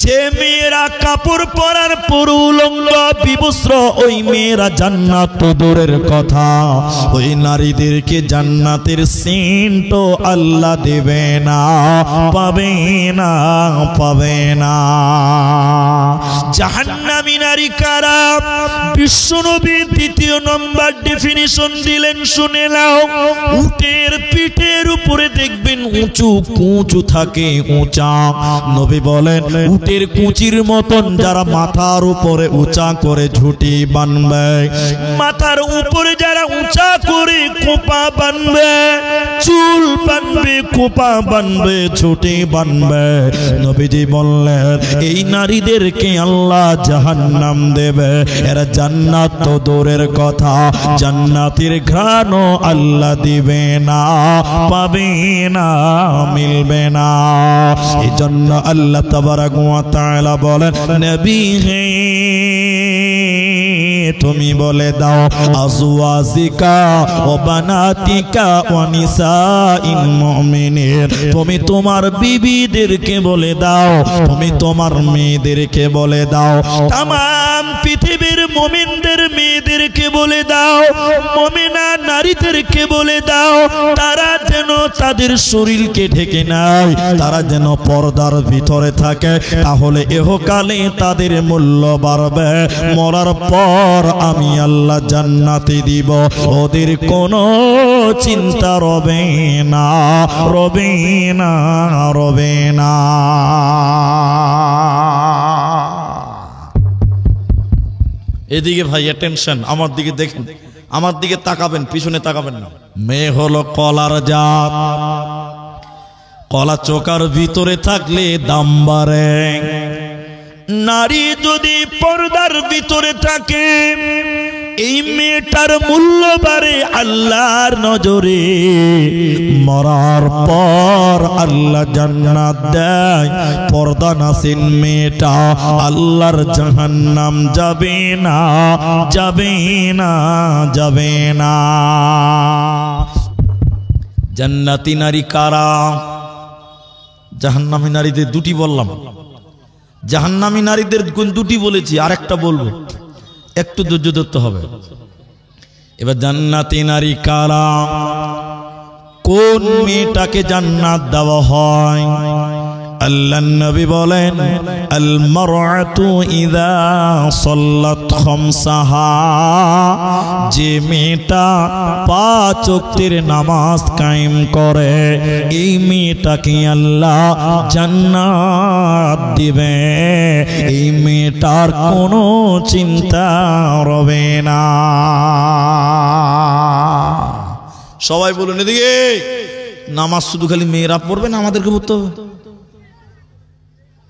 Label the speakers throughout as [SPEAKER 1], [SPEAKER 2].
[SPEAKER 1] যে মেয়েরা কাপড় পরার পর উলঙ্গ বিবস্ত্র ওই মেয়েরা জান্নাত তো দূরের কথা, ওই নারীদেরকে জান্নাতের সেন্টও আল্লাহ দেবে না, পাবে না, পাবে না। জাহান্নামী নারী কারা? বিশ্বনবী দ্বিতীয় নম্বর ডেফিনিশন দিলেন, শুনে নাও। উটের পিঠের উপরে দেখবেন উঁচু কুঁচু থাকে, উঁচা। নবী বলেন উটের কুচির মতন যারা মাথার উপরে উঁচা করে ঝুঁটি বানবে, মাথার উপরে যারা উঁচা করে কোপা বানবে, চুল বানবে, কোপা বানবে, ঝুঁটি বানবে, নবীজি বললেন এই নারীদেরকে আল্লাহ জাহান্নাম দেবে। এরা জান্নাত তো দূরের কথা, জান্নাতের ঘ্রাণও আল্লাহ দিবে না, পাবে না, মিলবে না। এই জন্য আল্লাহ তাবারাক ওয়া তাআলা বলেন নবী হে তুমি বলে দাও আজওয়াজিকা ওয়া বানাতিকা ওয়া নিসাইল মুমিনিন, তুমি তোমার বিবিদেরকে বলে দাও, তুমি তোমার মেয়েদেরকে বলে দাও, तमाम পৃথিবীর মুমিনদের মেয়েদেরকে বলে দাও, মুমিনা নারীদেরকে বলে দাও, তারা যেন তাদের শরীরকে ঢেকে নেয়, তারা যেন পর্দার ভিতরে থাকে, তাহলে ইহকালে তাদের মূল্য বাড়বে, মরার পর আমি আল্লাহ জান্নাতে দিব, ওদের কোনো চিন্তা রবে না, রবে না, রবে না। এদিকে ভাই অ্যাটেনশন, আমার দিকে দেখেন, আমার দিকে তাকাবেন, পিছনে তাকাবেন না। মেয়ে হলো কলার জাত, কলা চোকার ভিতরে থাকলে দাম বাড়ে। নারী যদি পর্দার ভিতরে থাকে এই মেয়েটার মূল্য বাড়ে আল্লাহর নজরে। মরার পর আল্লাহ জান্নাত দেয়, পর্দা নাসিন মেয়েটা আল্লাহর জাহান্নাম যাবে না, যাবে না, যাবে না। জান্নাতি নারী কারা? জাহান্নামী নারীদের দুটি বললাম, জাহান্নামী নারীদের গুণ দুটি বলেছি, আরেকটা বলবো, একটু ধৈর্য ধরতে হবে। এবার জান্নাতি নারী কারা? কোন মেয়েটাকে জান্নাত দেওয়া হয়? আল্লাহর নবী বলেন আল মারআতু ইযা সাল্লাত খামসাহা, যে মেয়েটা 5 ওয়াক্তের নামাজ কায়েম করে এই মেয়েটাকে আল্লাহ জান্নাত দিবে, এই মেয়েটার কোনো চিন্তা রবে না। সবাই বলুন এদিকে, নামাজ শুধু খালি মেয়েরা পড়বে না, আমাদেরকে পড়তে হবে?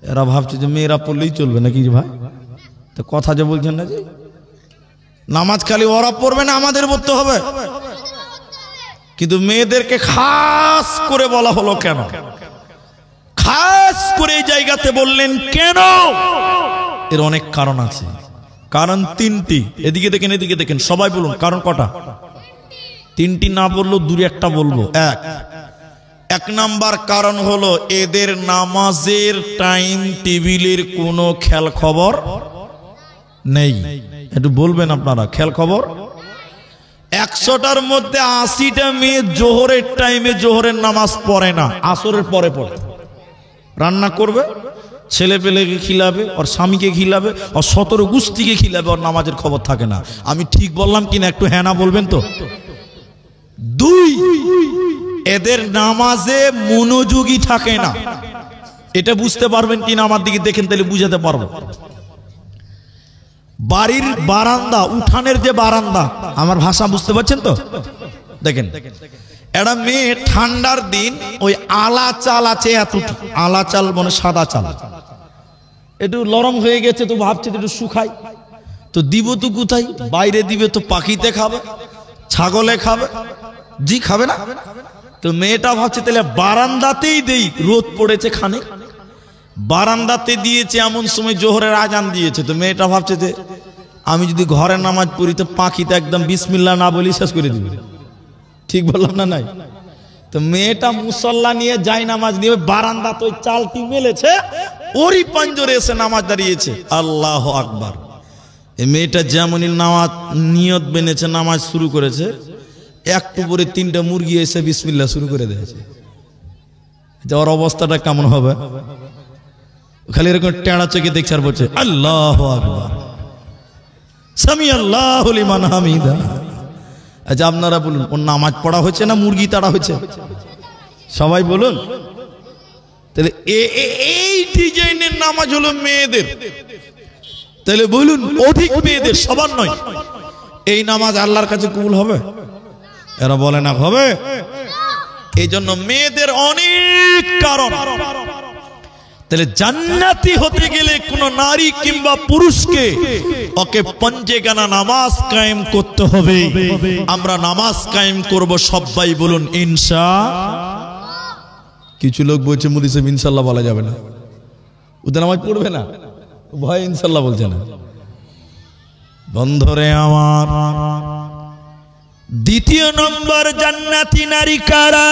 [SPEAKER 1] এরা ভাবছে যে মেয়েরা পড়লেই চলবে নাকি ভাই? তো কথা যে বলছেন না যে নামাজ খালি ওরা পড়বে না, আমাদের পড়তে হবে। কিন্তু মেয়েদেরকে খাস করে বলা হলো কেন? খাস করে এই জায়গাতে বললেন কেন? এর অনেক কারণ আছে, কারণ 3টি। এদিকে দেখেন, এদিকে দেখেন, সবাই বলুন কারণ কটা? 3টি না বললেও দূরে একটা বলবো। এক নাম্বার কারণ হলো এদের নামাজের টাইম টেবিলের কোনো খেয়াল খবর নেই। একটু বলবেন আপনারা, খেয়াল খবর। 100টার মধ্যে 80টা মেয়ে জোহরের টাইমে জোহরের নামাজ পড়ে না, আসরের পরে পড়ে। রান্না করবে, ছেলে পেলেকে খিলাবে, ওর স্বামীকে খিলাবে, ওর 17 গোষ্ঠীকে খিলাবে, ওর নামাজের খবর থাকে না। আমি ঠিক বললাম কিনা একটু হ্যাঁ না বলবেন তো? 2, এদের নামাজে মনোযোগী থাকে না। এটা বুঝতে পারবেন কিনা আমার দিকে দেখেন, তাহলে বুঝাতে পারবো। বাড়ির বারান্দা, উঠানের যে বারান্দা, আমার ভাষা বুঝতে পারছেন তো? দেখেন একটা মেয়ে ঠান্ডার দিন ওই আলা চাল আছে, এত আলা চাল মানে সাদা চাল, একটু নরম হয়ে গেছে তো ভাবছে একটু শুকাই, তো দিব তো কোথায়? বাইরে দিবে তো পাখিতে খাবে, ছাগলে খাবে, জি খাবে না। তো মেয়েটা ভাবছে তাহলে বারান্দাতেই দেই, রোদ পড়েছে খানে, বারান্দাতে দিয়েছে। এমন সময় জোহরের আজান দিয়েছে, তো মেয়েটা ভাবছে যে আমি যদি ঘরে নামাজ পড়ি তো পাখিতে একদম বিসমিল্লাহ না বলি শেষ করে দিবে। ঠিক বললাম না? নাই। তো মেয়েটা মুসল্লা নিয়ে যায় নামাজ নিয়ে বারান্দাতে ওই চালটি মেলেছে, ওরই পাঞ্জরে এসে নামাজ দাঁড়িয়েছে। আল্লাহু আকবার। এই মেয়েটা যেমনই নামাজ নিয়ত বেনেছে, নামাজ শুরু করেছে, একটু পরে 3টা মুরগি এসে বিসমিল্লাহ শুরু করে দিয়েছে। যাওয়ার অবস্থাটা কেমন হবে? খালি এরকম টেড়া চোখে দেখছে আর বলছে আল্লাহু আকবার, সামি আল্লাহু লিমান হামিদা। আচ্ছা আপনারা বলুন, ওর নামাজ পড়া হয়েছে না মুরগি তাড়া হয়েছে? সবাই বলুন। তাহলে এই ডিজাইনের নামাজ হলো মেয়েদের। তাহলে বলুন, অধিক মেয়েদের, সবার নয়। এই নামাজ আল্লাহর কাছে কবুল হবে? এরা বলে না হবে। এই জন্য মেয়েদের অনেক কারণ। তাহলে জান্নাতি হতে গেলে কোন নারী কিংবা পুরুষকে ওকে পঞ্চেগানা নামাজ কায়েম করতে হবে। আমরা নামাজ কায়েম করব, সবাই বলুন ইনশাআল্লাহ। কিছু লোক বলছে মুফতি সাহেব ইনশাআল্লাহ বলা যাবে না, ওদের নামাজ পড়বে না, ভয় ইনশাআল্লাহ বলছে না। বন্ধুরে আমার, দ্বিতীয় নম্বর জান্নাতি নারী কারা?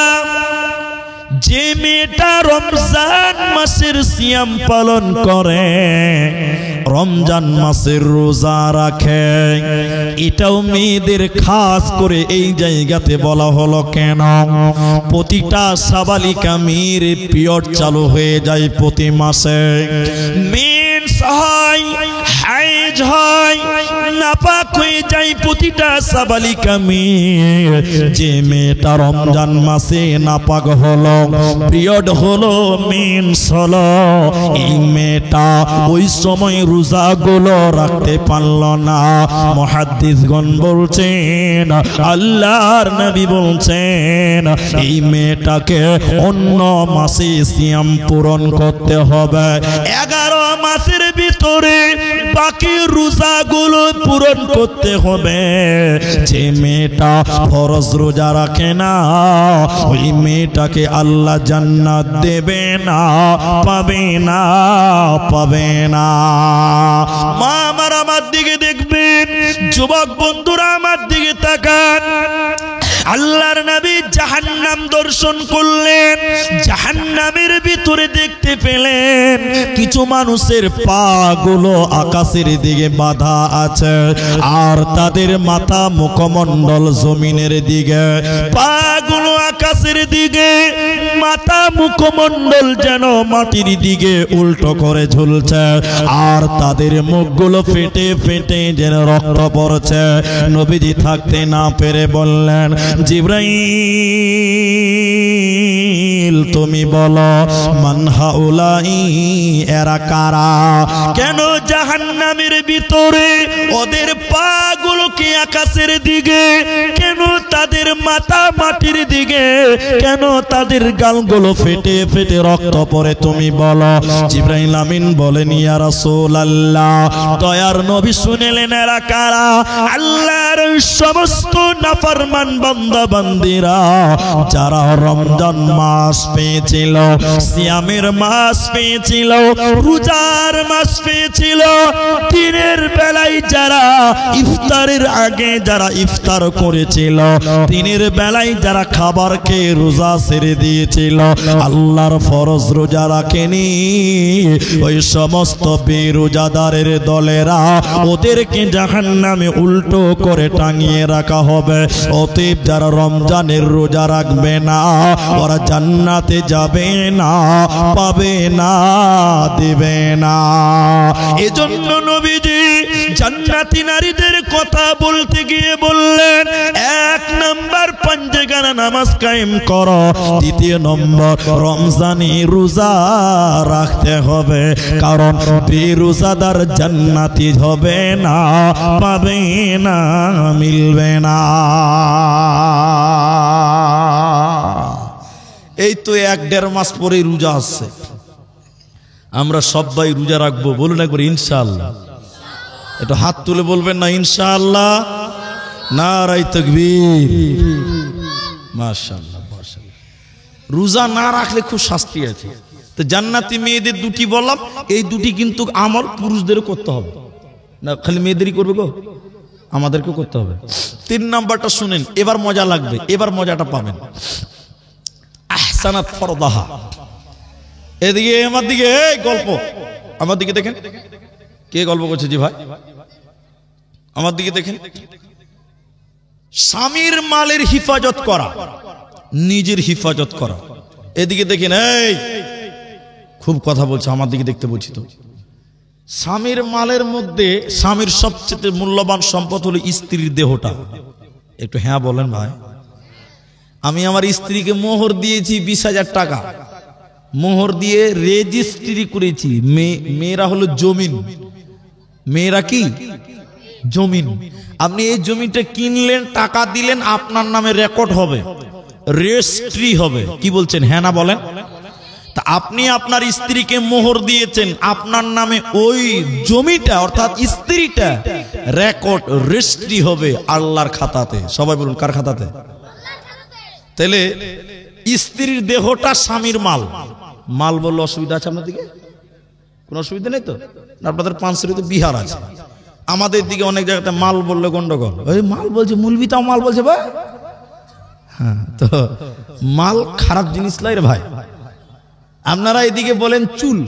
[SPEAKER 1] যে মেয়েটা রমজান মাসের সিয়াম পালন করে, রমজান মাসের রোজা রাখে। এটাও মেয়েদের খাস করে এই জায়গাতে বলা হলো কেন? প্রতিটা সাবালিকা মেয়ের পিরিয়ড চালু হয়ে যায় প্রতি মাসে, মেন্স হয়, হাইজ হয়, নাপাক হয়ে যায় প্রতিটা সাবালিকা মেয়ে। যে মেয়েটা রমজান মাসে নাপাক হলো, পিরিয়ড হলো, মেন্স হলো, এই মেয়েটা ওই সময় রোজাগুলো রাখতে পারল না। মুহাদ্দিসগণ বলছেন, আল্লাহর নবী বলছেন, এই মেয়েটাকে অন্য মাসে সিয়াম পূরণ করতে হবে। 11 মাসের ভিতরে বাকি রোজাগুলো পূরণ করতে হবে। যে মেয়েটা ফরজ রোজা রাখে না, ওই মেয়েটাকে আল্লাহ জান্নাত দেবে না, পাবে না, পাবে না। মা আমার দিকে দেখবেন, যুবক বন্ধুরা আমার দিকে তাকান। আল্লাহর নবী জাহান্নাম দর্শন করলেন, জাহান্নামের ভিতরে দেখতে পেলেন কিছু মানুষের পা গুলো আকাশের দিকে বাঁধা আছে, আর তাদের মাথা মুখমণ্ডল জমিনের দিকে। পা গুলো আকাশের দিকে, মাথা মুখমণ্ডল যেন মাটির দিকে উল্টো করে ঝুলছে, আর তাদের মুখগুলো ফেটে ফেটে যেন রক্ত পড়ছে। নবীজি থাকতে না পেরে বললেন, জিবরাইল তুমি বলো, মান হাউলাই, এরা কারা? কেন জাহান্নামের ভিতরে ওদের পা গুলোকে আকাশের দিকে, কেন তাদের মাথা মাটির দিকে, কেন তাদের গালগুলো ফেটে ফেটে রক্ত পড়ে তুমি বলো? জিবরাইল আমিন বলেন, ইয়া রাসূলুল্লাহ, দয়ার নবী শুনলেন এরা কারা? আল্লাহর সমস্ত নাফরমান বান্দা বান্দিরা যারা রমজান মাস পেয়েছিল, সিয়ামের মাস পেয়েছিল, রোজার মাস পেয়েছিল, দিনের বেলায় যারা ইফতারের আগে যারা ইফতার করেছিল, দিনের বেলায় যারা খাবার খেয়ে রোজা ছেড়ে দিয়েছিল, আল্লাহর ফরজ রোজা রাখেনি, ওই সমস্ত বেরোজাদারের দলেরা ওদেরকে জাহান্নামে উল্টো করে টাঙিয়ে রাখা হবে। অতএব যারা রমজানের রোজা রাখবে না, ওরা জান্নাতে যাবে না, পাবে না, দেবে না। এজন্য নবীজি জান্নাতি নারীদের কথা বলতে গিয়ে বললেন, 1 নম্বর পঞ্চেগানা নামাজ কায়েম করো, 2 নম্বর রমজানি রোজা রাখতে হবে, কারণ বেরোজাদার জান্নাতি হবে না, পাবে না, মিলবে না। এই তো 1-1.5 মাস পরে রোজা আসছে, আমরা সবাই রোজা রাখবো, বলুন একবার ইনশাআল্লাহ। একটু হাত তুলে বলবেন না ইনশাআল্লাহ? নারায়ে তাকবীর, মাশাআল্লাহ মাশাআল্লাহ। রোজা না রাখলে খুব শাস্তি আছে। তো জান্নাতি মেয়েদের 2টি বললাম, এই 2টি কিন্তু আমল পুরুষদেরও করতে হবে না, খালি মেয়েদেরই করবে গো, আমাদেরকেও করতে হবে। 3 নাম্বারটা শুনেন, এবার মজা লাগবে, এবার মজাটা পাবেন। আহসানাত ফরদাহা, এদিকে আমার দিকে এই গল্প, আমার দিকে দেখেন কে গল্প করছে জি ভাই, আমার দিকে দেখেন। স্বামীর মালের হিফাজত করা, নিজের হিফাজত করা। এদিকে দেখেন, এই খুব কথা বলছে, আমার দিকে দেখতে বলছি তো। স্বামীর মালের মধ্যে স্বামীর সবচেয়ে মূল্যবান সম্পদ হলো স্ত্রীর দেহটা। একটু হ্যাঁ বলেন ভাই। আমি আমার স্ত্রীকে মোহর দিয়েছি 20,000 টাকা, মোহর দিয়ে রেজিস্ট্রি করেছি। মেয়েরা হলো জমিন, মেয়েরা কি জমিন। আপনি এই জমিটা কিনলেন, টাকা দিলেন, আপনার নামে রেকর্ড হবে, রেজিস্ট্রি হবে। কি বলছেন হ্যাঁ না বলেন? তা আপনি আপনার স্ত্রীকে মোহর দিয়েছেন, আপনার নামে ওই জমিটা অর্থাৎ স্ত্রীটা রেকর্ড রেজিস্ট্রি হবে আল্লাহর খাতাতে। সবাই বলুন কার খাতাতে? তাহলে স্ত্রীর দেহটা স্বামীর মাল। মাল বললে অসুবিধা আছে আপনার দিকে? কোনো অসুবিধা নেই তো? আপনাদের পাঁচশো তো বিহার আছে, আমাদের দিকে অনেক জায়গাতে মাল বললে গন্ডগোল। ওই মাল বলছে, মুলবিটাও মাল বলছে ভাই। হ্যাঁ, তো মাল খারাপ জিনিস লাই রে ভাই। আপনারা এদিকে বলেন চুল,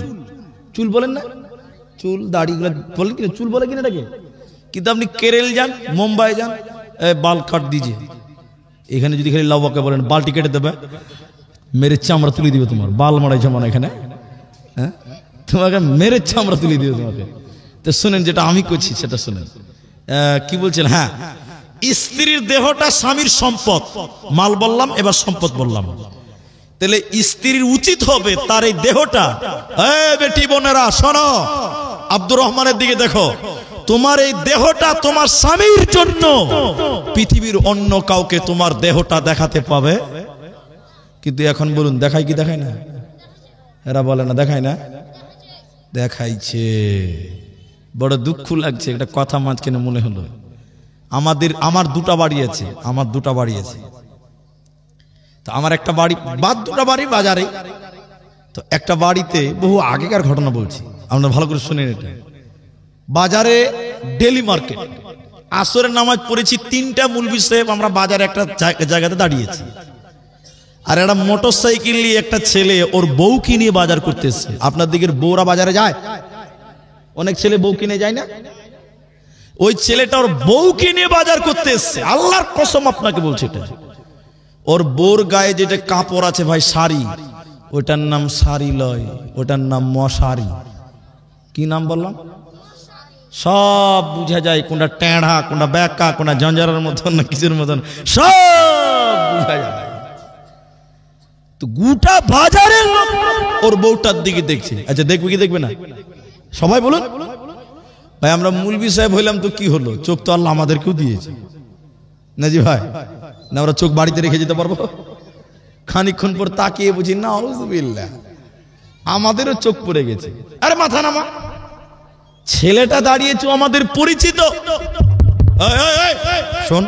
[SPEAKER 1] চুল বলেন না? চুল দাড়িগুলো বলেন কিনা? চুল বলে কিনা এটাকে? কিন্তু আপনি কেরল যান, মুম্বাই যান, বাল কাট দিজিয়ে, এখানে যদি খালি লাউবাকে বলেন বালটি কেটে দেবে, মেরে চামড়া তুলে দিবে তোমার। বাল মারাইছে মনে এখানে, হ্যাঁ তোমাকে মেরে চামড়া তুলে দিবে তোমাকে। তো শুনেন, যেটা আমি করছি সেটা শুনেন। কি বলছেন? হ্যাঁ, স্ত্রীর দেহটা স্বামীর সম্পদ। মাল বললাম, এবার সম্পদ বললাম। তাহলে স্ত্রীর উচিত হবে তার এই দেহটা, বেটি বোনেরা শোনো, আব্দুর রহমানের দিকে দেখো, তোমার এই দেহটা তোমার স্বামীর জন্য পৃথিবীর অন্য কাউকে তোমার দেহটা দেখাতে পাবে। কিন্তু এখন বলুন দেখাই কি দেখায় না? এরা বলে না দেখায় না, দেখাইছে। বড় দুঃখ লাগছে, একটা কথা মাঝখানে মনে হলো। আমার দুটা বাড়ি আছে, আমার দুটা বাড়ি আছে। তো আমার একটা বাড়ি বাদ, দুটা বাড়ি বাজারে। তো একটা বাড়িতে বহু আগেকার ঘটনা বলছি, আপনারা ভালো করে শুনেন। এটা বাজারে ডেলি মার্কেট, আসরের নামাজ পড়েছি, 3টা মুলবি সাহেব আমরা বাজারে একটা জায়গাতে দাঁড়িয়েছি। আর একটা মোটর সাইকেল নিয়ে একটা ছেলে ওর বউকে নিয়ে বাজার করতে এসছে। আপনার দিকের বউরা বাজারে যায়? অনেক ছেলে বউ কিনে যায় না? ওই ছেলেটা ওর বউকে নিয়ে বাজার করতে এসছে। আল্লাহর কসম আপনাকে বলছে, এটা ওর বউর গায়ে যেটা কাপড় আছে ভাই, শাড়ি, ওটার নাম শাড়ি লয়, ওটার নাম মশারি। কি নাম বললাম? সব বুঝা যায়, কোনটা টেঁড়া, কোনটা ব্যাকা, কোনটা জঞ্জারের মতন না কিছুর মতন, সব বুঝা যায়। তো গোটা বাজারের লোক ওর বউটার দিকে দেখছে। আচ্ছা দেখবে কি দেখবে না? সবাই বলুন ভাই, আমরা মুলবি সাহেব হইলাম তো কি হলো? চোখ তো আল্লাহ আমাদেরকেও দিয়েছে না জি ভাই? না আমরা চোখ বাড়িতে রেখে যেতে পারবো? খানিকক্ষণ পর তাকিয়ে বুঝি না, আউযুবিল্লাহ, আমাদেরও চোখ পড়ে গেছে। আরে মাথা নামা, ছেলেটা দাঁড়িয়েছে আমাদের পরিচিত। শোন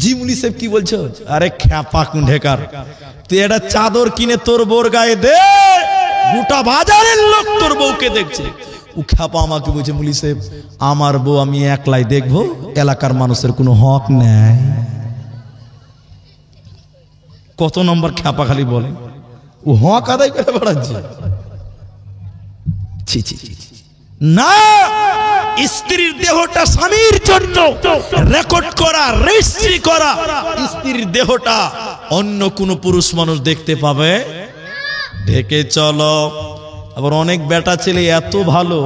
[SPEAKER 1] জিমুনি সাহেব কি বলছো? আরে খ্যাপা কুণ্ঠেকার, তুই একটা চাদর কিনে তোর বউর গায়ে দে, গোটা বাজারের লোক তোর বউকে দেখছে। ও খ্যাপা আমাকে বলছে, মুলি সাহেব আমার বউ আমি একলাই দেখবো, এলাকার মানুষের কোনো হক নেই। কত নম্বর খ্যাপা খালি বলে, ও হক আদায় করে বেড়াচ্ছে। ছি ছি না, স্ত্রীর দেহটা স্বামীর জন্য রেকর্ড করা, রেজিস্ট্রি করা। স্ত্রীর দেহটা অন্য কোন পুরুষ মানুষ দেখতে পাবে? ঢেকে চলো। আবার অনেক বেটা ছেলে এত ভালো,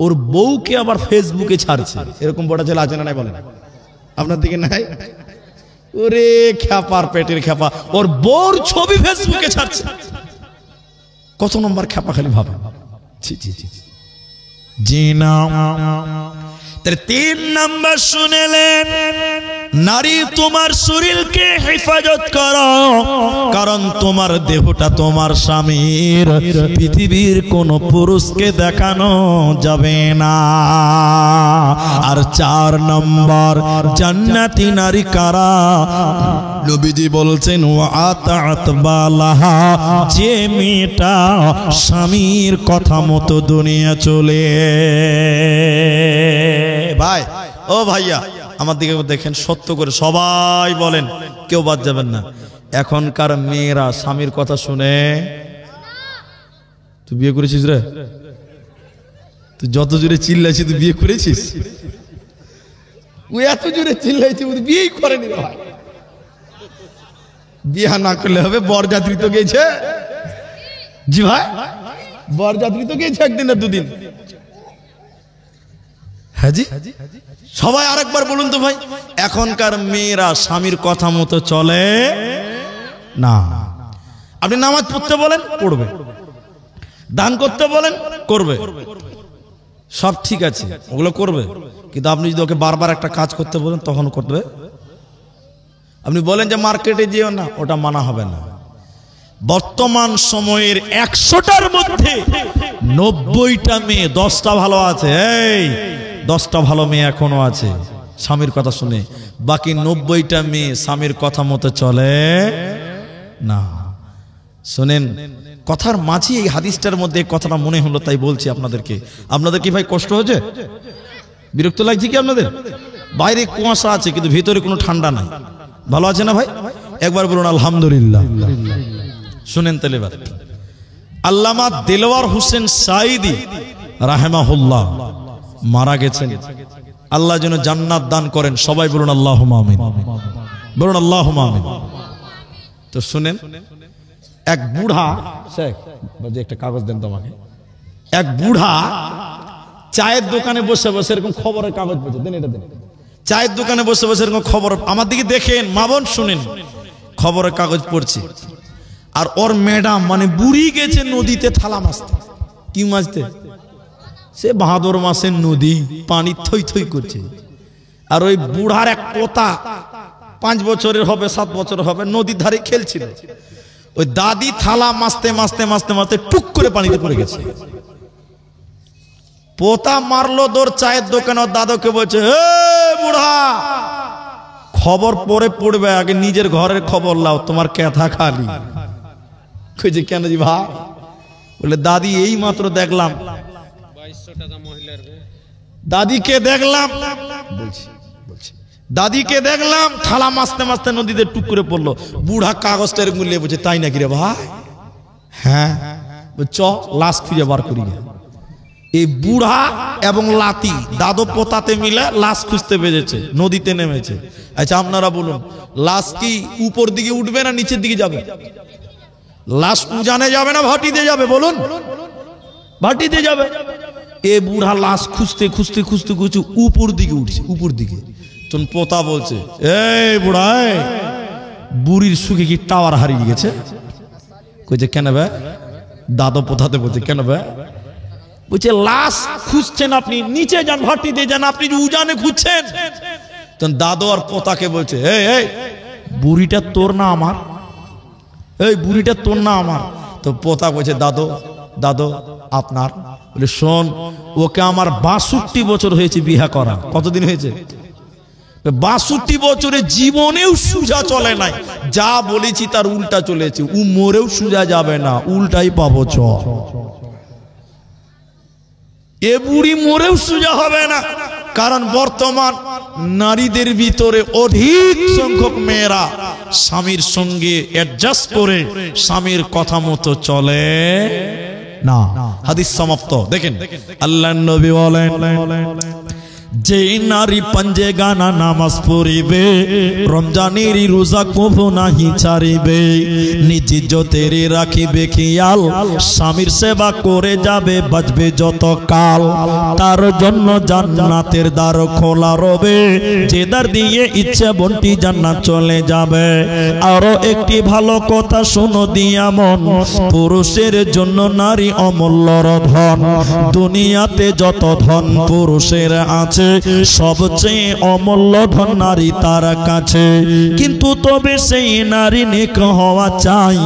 [SPEAKER 1] ওর বউকে আবার ফেসবুকে ছাড়ছে। এরকম বড় ছেলে আছে না নাই বলেন? আপনার দিকে নাই? ওরে খ্যাপার পেটের খ্যাপা, ওর বউর ছবি ফেসবুকে ছাড়ছে। কত নম্বর খ্যাপা খালি ভাবে। ছি ছি ছি জি না। 3 নম্বর শুনেলেন, নারী তোমার শরীরকে হেফাজত করো, কারণ তোমার দেহটা তোমার স্বামীর, পৃথিবীর কোন পুরুষকে দেখানো যাবে না। আর 4 নম্বর, জান্নাতি নারী কারা? নবীজি বলছেন, ওয়াতাত বালাহা, যে মেয়েটা স্বামীর কথা মতো দুনিয়া চলে। ভাই ও ভাইয়া আমার দিকে দেখেন, সত্য করে সবাই বলেন, কেউ বাদ যাবেন না। এখনকার মেয়েরা স্বামীর কথা শুনে তুই বিয়ে করেছিস রে? তুই যত জোরে চিল্লাইছিস তুই বিয়ে করেছিস? ও এত জোরে চিল্লাইছে বিয়েই করেনি ভাই। বিয়ে না করলে হবে? বরযাত্রী তো গেছে। জি ভাই, বরযাত্রী তো গেছে একদিন না দুদিন। হ্যাঁ জি। সবাই আরেকবার বলুন তো ভাই, এখনকার মেয়েরা স্বামীর কথা মতো চলে না। আপনি নামাজ পড়তে বলেন পড়বে, দান করতে বলেন করবে, সব ঠিক আছে ওগুলো করবে, কিন্তু আপনি যদি ওকে বারবার একটা কাজ করতে বলেন তখন করবে। আপনি বলেন যে মার্কেটে যেও না, ওটা মানা হবে না। বর্তমান সময়ের 100টার মধ্যে 90টা মেয়ে 10টা ভালো আছে। এই 10টা ভালো মেয়ে এখনো আছে স্বামীর কথা শুনে, বাকি 90টা মেয়ে স্বামীর কথা মতো চলে না। শোনেন, কথার মাঝে এই হাদিসটার মধ্যে কথাটা মনে হলো তাই বলছি আপনাদেরকে। আপনাদের কি ভাই কষ্ট হচ্ছে? বিরক্ত লাগছে কি আপনাদের? বাইরে কুয়াশা আছে কিন্তু ভিতরে কোনো ঠান্ডা নাই। ভালো আছে না ভাই? একবার বলুন আলহামদুলিল্লাহ। শুনেন তাহলে এবার, আল্লামা দেলোয়ার হোসেন সাঈদী রাহিমাহুল্লাহ মারা গেছেন। আল্লাহ যেন জান্নাত দান করেন। সবাই বলুন আল্লাহুম্মা আমিন। বলুন আল্লাহুম্মা আমিন। তো শুনেন, এক বুড়া, শেখ একটা কাগজ দেন তোমাকে। এক বুড়া চায়ের দোকানে বসে বসে এরকম খবরের কাগজ পড়ছে। দেন এটা দেন। চায়ের দোকানে বসে বসে এরকম খবর, আমার দিকে দেখেন মা বোন শুনেন, খবরের কাগজ পড়ছে। আর ওর ম্যাডাম মানে বুড়ি গেছে নদীতে থালা মাছতে। কি মাছতে? সে ভাদর মাসের নদী, পানি থই থই করছে। আর ওই বুড়ার এক পোতা 5 বছরের হবে 7 বছর হবে, নদীর ধারে খেলছিল। ওই দাদি থালা মাছতে মাছতে মাছতে মাছতে টুক করে পানিতে পড়ে গেছে। পোতা মারলো দৌড় চায়ের দোকানে, দাদুকে বলছে, হে বুড়া, খবর পরে পড়বে, আগে নিজের ঘরের খবর লাও, তোমার ক্যাথা খালি। কইছে কেন জি ভাই? বলে দাদি এই মাত্র দেখলাম, 2200 টাকা মহিলার, দাদিকে দেখলাম, বলছি দাদিকে দেখলাম থালা মাছতে মাছতে নদীতে টুক করে পড়লো। বুড়া কাগজটার মূল্যে বলছে, তাই নাকি রে ভাই? হ্যাঁ। চ লাশ খুঁজে বার করি। এই বুড়া এবং লাতি দাদু পোতাতে মিলে লাশ খুঁজতে বেজেছে, নদীতে নেমেছে। আচ্ছা আপনারা বলুন, লাশ কি উপর দিকে উঠবে না নিচের দিকে যাবে? লাশ উজানে যাবে না ভাটিতে যাবে? বলুন। ভাটিতে যাবে। এ বুড়া লাশ খুঁজতে খুঁজতে খুঁজতে খুঁজতে উপর দিকে উঠছে, উপর দিকে। তখন পোতা বলছে, এই বুড়া, বুড়ির সুখে কি টাওয়ার হারিয়ে গেছে? কইছে কেন বে? দাদু পোতাতে বলছে, কেন বে? বলছে লাশ খুঁজছেন আপনি, নিচে যান, ভাটিতে যান, আপনি যে উজানে খুঁজছেন। তখন দাদু আর পোতাকে বলছে, এই বুড়িটা তোর না আমার? এই বুড়িটা তোর না আমার? তো পোতা বলছে, দাদু দাদু আপনার। বলে শোন, ওকে আমার 62 বছর হয়েছে বিয়ে করা। কতদিন হয়েছে? 62 বছরে জীবনেও সুজা চলে নাই। যা বলেছি তার উল্টা চলেছে। ও মরেও সুজা যাবে না, উল্টাই পাবো। চ এ বুড়ি মরেও সুজা হবে না, কারণ বর্তমান নারীদের ভিতরে অধিক সংখ্যক মেয়েরা স্বামীর সঙ্গে অ্যাডজাস্ট করে স্বামীর কথা মতো চলে না। হাদিস সমাপ্ত। দেখেন আল্লাহর নবী বলেন, যে নারী পাঞ্জে গানা নামাজ পড়িবে, রমজানের রোজা কবু নাহি ছাড়িবে, নিজ ইজ্জতের রাখিবে খেয়াল, স্বামীর সেবা করে যাবে বাঁচবে যত কাল, তার জন্য জান্নাতের দ্বার খোলা রবে, যে দ্বার দিয়ে ইচ্ছে বন্টি জান্নাত চলে যাবে। আরো একটি ভালো কথা শোনো দিয়া মন, পুরুষের জন্য নারী অমূল্য ধন। দুনিয়াতে যত ধন পুরুষের আছে, সবচেয়ে অমূল্য ধন নারী তার কাছে। কিন্তু তবে সেই নারী নেক হওয়া চাই,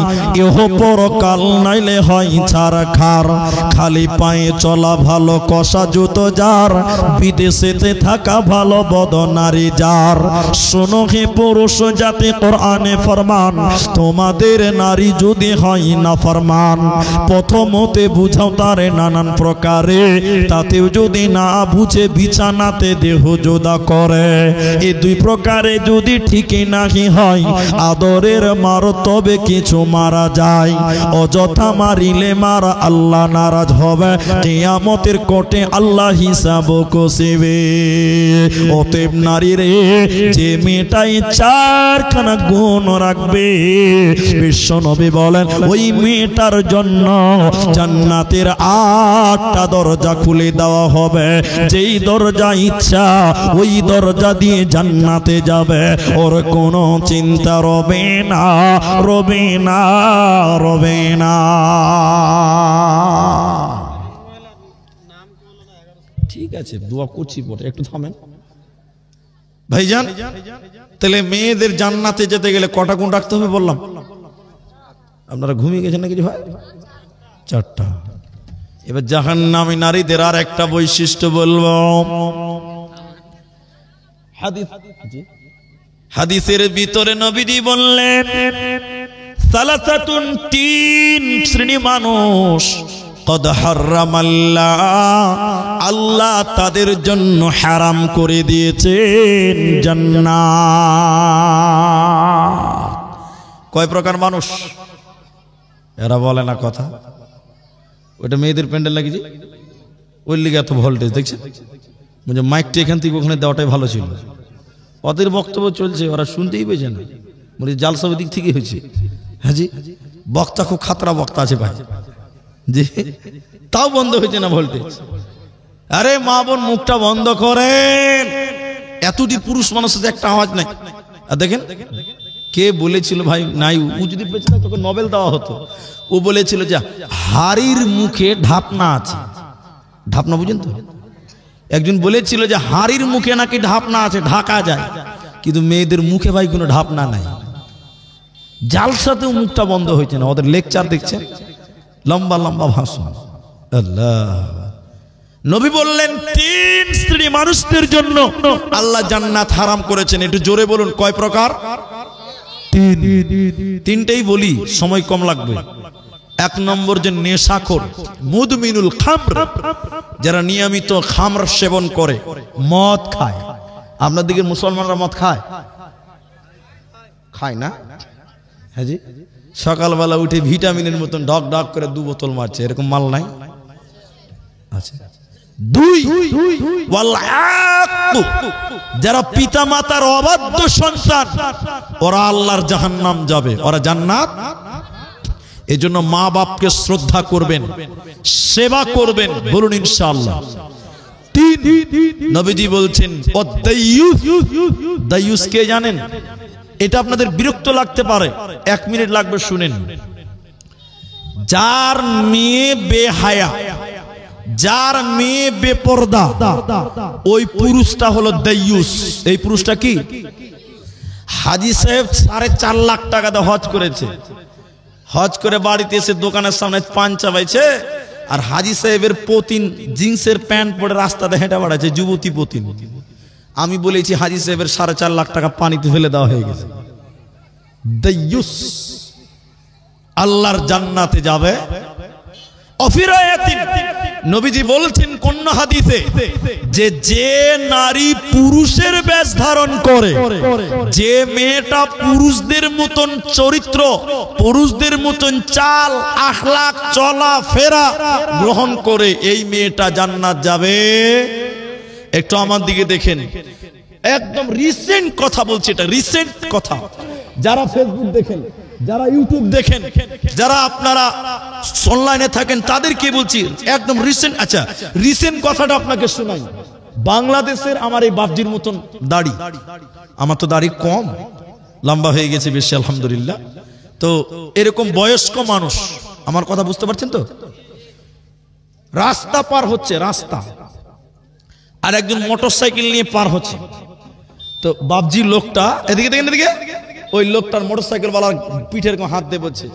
[SPEAKER 1] এহ পরকাল নাইলে হয় ছারখার। খালি পায়ে চলা ভালো, কষা জুতো যার, বিদেশেতে থাকা ভালো বদ নারী যার। শোনো হে পুরুষ জাতি, কোরআনে ফরমান, তোমাদের নারী যদি হয় না ফরমান, প্রথমতে বুঝাও তারে নানান প্রকারে, তাতেও যদি না বুঝে বিছানা জান্নাতে দেহ জোদা করে। এই দুই প্রকারে যদি ঠিকই নাহি হয়, আদরের মারতবে কিছু মারা যায়। অযথা মারিলে মারা আল্লাহ নারাজ হবে, কিয়ামতের কোর্টে আল্লাহ হিসাব কষিবে। অতএব নারী রে, যে মেয়েটাই চারখানা গুণ রাখবে, বিশ্ব নবী বলেন ওই মেয়েটার জন্য জান্নাতের 8টা দরজা খুলে দেওয়া হবে। যেই দরজা ইচ্ছা ওই দরজা দিয়ে জান্নাতে যাবে, ওর কোনো চিন্তা রবে না, রবে না, রবে না। ঠিক আছে, দোয়া করছি পরে, একটু থামেন ভাইজান। তাহলে মেয়েদের জান্নাতে যেতে গেলে কটা গুণ রাখতে হবে বললাম? আপনারা ঘুমিয়ে গেছেন নাকি ভাই? 4টা। এবার জাহান্নামী নারীদের আর একটা বৈশিষ্ট্য বলবো। হাদিসের ভিতরে নবীজি বললেন, সালাসাতুন, 3 শ্রেণী মানুষ, কদ হারামাল্লাহ, আল্লাহ তাদের জন্য হারাম করে দিয়েছেন জান্নাত। কয় প্রকার মানুষ? এরা বলে না কথা। ওটা মেয়েদের প্যান্ডেল লাগিয়েছে, ওই লিগে এত ভোল্টেজ দেখছে। মানে মাইকটা এখান থেকে ওখানে দেওয়াটাই ভালো ছিল। ওদের বক্তব্য চলছে, ওরা শুনতেই পেয়েছে না। মানে জালসা ওই দিক থেকে হয়েছে। হ্যাঁ জি, বক্তা খুব খাতরা বক্তা আছে ভাই জি, তাও বন্ধ হয়েছে না ভোল্টেজ। আরে মা বোন মুখটা বন্ধ করেন, এতটি পুরুষ মানুষের একটা আওয়াজ নাই। আর দেখেন কে বলেছিল ভাই, নাই ও যদি বেঁচে থাকতো তোকে নোবেল দেওয়া হতো। ও বলেছিল যে হাড়ির মুখে ঢাপনা আছে। ঢাপনা বুঝেন তো? একজন বলেছিল যে হাড়ির মুখে নাকি ঢাপনা আছে, ঢাকা যায়, কিন্তু মেয়েদের মুখে ভাই কোনো ঢাপনা নাই। জালসাতেও মুখটা বন্ধ হয়েছে না। ওদের লেকচার দেখছেন, লম্বা লম্বা ভাষণ। আল্লাহ নবী বললেন 3 শ্রেণী মানুষদের জন্য আল্লাহ জান্নাত হারাম করেছেন। একটু জোরে বলুন কয় প্রকার? 3টেই বলি, সময় কম লাগবে। 1 নম্বর যে নেশাখোর, মুদমিনুল খামর, যারা নিয়মিত খামর সেবন করে, মদ খায়। আপনার দিকে মুসলমানরা মদ খায়? খায় না? হ্যাঁ জি, সকালবেলা উঠে ভিটামিনের মতন ডক ডক করে 2 বোতল মারছে, এরকম মাল নাই? আচ্ছা। 2, যারা পিতা মাতার অবাধ্য সন্তান, ওরা আল্লাহর জাহান্নাম যাবে, ওরা জান্নাত। এজন্য মা বাপকে শ্রদ্ধা করবেন, সেবা করবেন, বলুন ইনশাআল্লাহ। 3, নবীজি বলছেন দায়ুস কে জানেন? এটা আপনাদের বিরক্ত লাগতে পারে, 1 মিনিট লাগবে, শুনেন। যার মেয়ে বেহায়া, যার মেয়ে বেপরদা, ওই পুরুষটা হলো দায়ুস। এই পুরুষটা কি? হাজী সাহেব 4.5 লাখ টাকা দিয়ে হজ করেছে। হজ করে বাড়িতে এসে দোকানের সামনে পান চাবাইছে, আর হাজী সাহেবের পতিন জিন্সের প্যান্ট পরে রাস্তাতে হেঁটে বেড়াচ্ছে, যুবতী পতিন। আমি বলেছি হাজী সাহেবের 4.5 লাখ টাকা পানিতে ফেলে দেওয়া হয়ে গেছে। দায়ুস আল্লাহর জান্নাতে যাবে। নবীজি বলছেন কোন হাদিসে, যে নারী পুরুষের বেশ ধারণ করে, যে মেয়েটা পুরুষদের মতন চরিত্র, পুরুষদের মতন চাল আখলাক চলা ফেরা গ্রহণ করে, এই মেয়েটা জান্নাত যাবে। একটু আমার দিকে দেখেন, একদম রিসেন্ট কথা বলছি, এটা রিসেন্ট কথা। যারা ফেসবুক দেখেন, যারা ইউটিউব দেখেন, যারা আপনারা অনলাইনে থাকেন, তাদেরকে বলছি একদম রিসেন্ট। আচ্ছা, রিসেন্ট কথাটা আপনাকে শোনাই। বাংলাদেশের আমার এই বাপজির মতন দাড়ি, আমার তো দাড়ি কম, লম্বা হয়ে গেছে বেশি আলহামদুলিল্লাহ। তো এরকম বয়স্ক মানুষ, আমার কথা বুঝতে পারছেন তো? রাস্তা পার হচ্ছে, রাস্তা, আর একজন মোটরসাইকেল নিয়ে পার হচ্ছে। তো বাপজি লোকটা এদিকে দেখেন, এদিকে, ওই লোকটার মোটরসাইকেল ওয়ালার পিঠের হাত দিয়ে বলছে,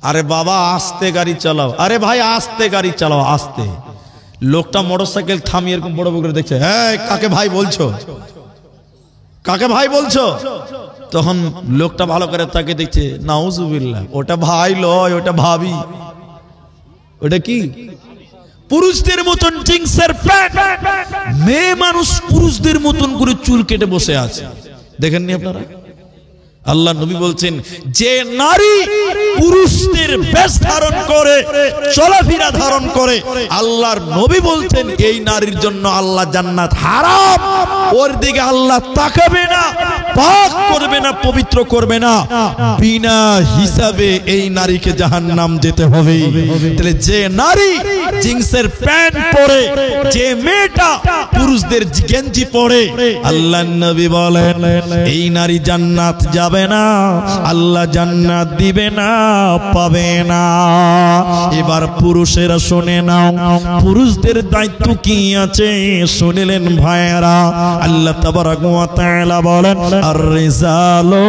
[SPEAKER 1] আরে বাবা আস্তে গাড়ি চালাও, আরে ভাই আস্তে গাড়ি চালাও, আস্তে। লোকটা মোটরসাইকেল থামিয়ে এরকম বড় বড় করে দেখছে, হ্যাঁ কাকে ভাই বলছো, কাকে ভাই বলছো? তখন লোকটা ভালো করে তাকে দেখছে, নাউজুবিল্লাহ, ওটা ভাই লয়, ওটা ভাবি। ওটা কি? পুরুষদের মতন জিন্সের প্যান্ট, মেয়ে মানুষ পুরুষদের মতন করে চুল কেটে বসে আছে। দেখেননি আপনারা? আল্লাহ নবী বলছেন, যে নারী পুরুষদের বেশ ধারণ করে, চলাফেরা ধারণ করে, আল্লাহর নবী বলছেন এই নারীর জন্য আল্লাহ জান্নাত হারাম, ওর দিকে আল্লাহ তাকাবে না, পাক করবে না, পবিত্র করবে না, বিনা হিসাবে এই নারীকে জাহান্নাম যেতে হবে। তাহলে যে নারী জিন্সের প্যান্ট পরে, যে মেয়েটা পুরুষদের গেঞ্জি পরে, আল্লাহর নবী বলেন এই নারী জান্নাত যাবে না, আল্লাহ জান্নাত দিবে না, পাবে না। এবার পুরুষেরা শুনে নাও, পুরুষদের দায়িত্ব কি আছে শুনিলেন ভাইয়েরা? আল্লাহ তাবারাক ওয়া তাআলা বলেন, আর-রিজালু